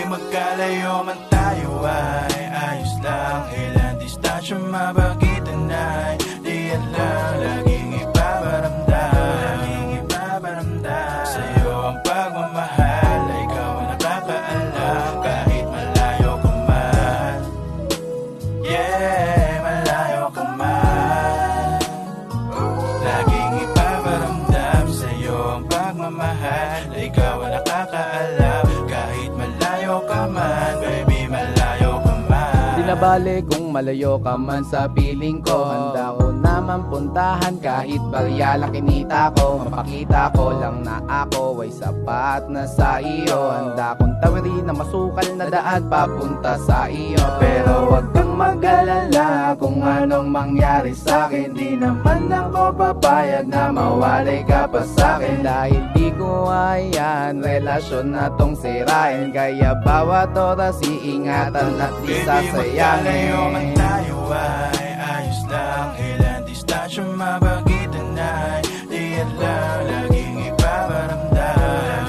magkalayo man tayo ay ayos lang. Ilang distansya mapagitan ay di alam. Laging ipaparamdam sa'yo ang pagmamahal. Ikaw ang nakakaalam kahit malayo ka man. Yeah, malayo ka man. Laging ipaparamdam sa'yo ang pagmamahal. Ikaw ang nakakaalam kahit malayo ka man. Baby, malayo ka man. Di na bale kung malayo ka man sa piling ko. Handa ko naman puntahan kahit barya lang kinita ko. Mapakita ko lang na ako ay sapat na sa iyo. Handa kong tawirin na masukal na daan papunta sa iyo. Pero wag kang mag-alala kung anong mangyari sa'kin. Di naman ako papayag na mawalay ka pa sa'kin. Dahil di ko ayan relasyon na tong sirain. Kaya bawat oras iingatan at di sasayangin. Man tayo ay ayos lang. Ilang distansya mapagitan ay di alam. Laging ipaparamdam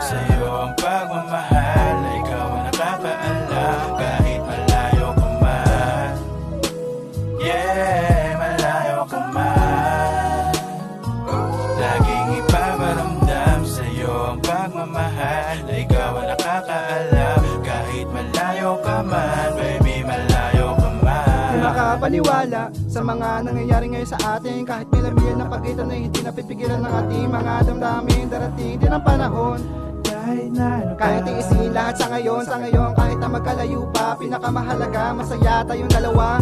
sa'yo ang pagmamahal. Ikaw ang nakakaalam kahit malayo ka man. Yeah, malayo ka man. Laging ipaparamdam sa'yo ang pagmamahal. Ikaw ang nakakaalam kahit malayo ka man. Baby, malayo ka man. Di makapaniwala sa mga nangyayari ngayon sa atin. Kahit milamil na pagitan na hindi napipigilan ng ating mga damdamin. Darating din ang panahon kahit iisin lahat sa ngayon kahit na magkalayo pa. Pinakamahalaga, masaya tayong dalawa.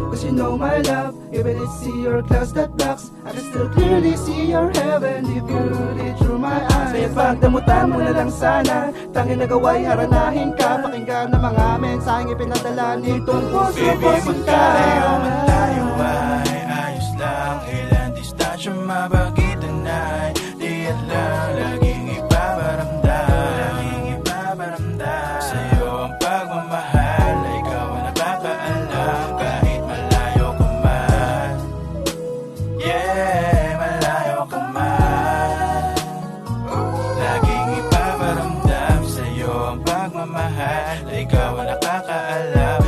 Cause you know my love, even if see your clouds that blocks, I can still clearly see your heaven, the beauty through my eyes. Kaya pagdamutan mo na lang sana, tanging nagawa'y haranahin ka. Pakinggan ng mga mensaheng ipinadala nitong puso Baby, ko sinta. magkalayo man tayo ay ayos lang. Ilang distansya mapagitan ay di alam. Laging ipaparamdam sa'yo ang pagmamahal. Ikaw ang nakakaalam kahit malayo ka man. Yeah, malayo ka man. Laging ipaparamdam sa'yo ang pagmamahal. Ikaw ang nakakaalam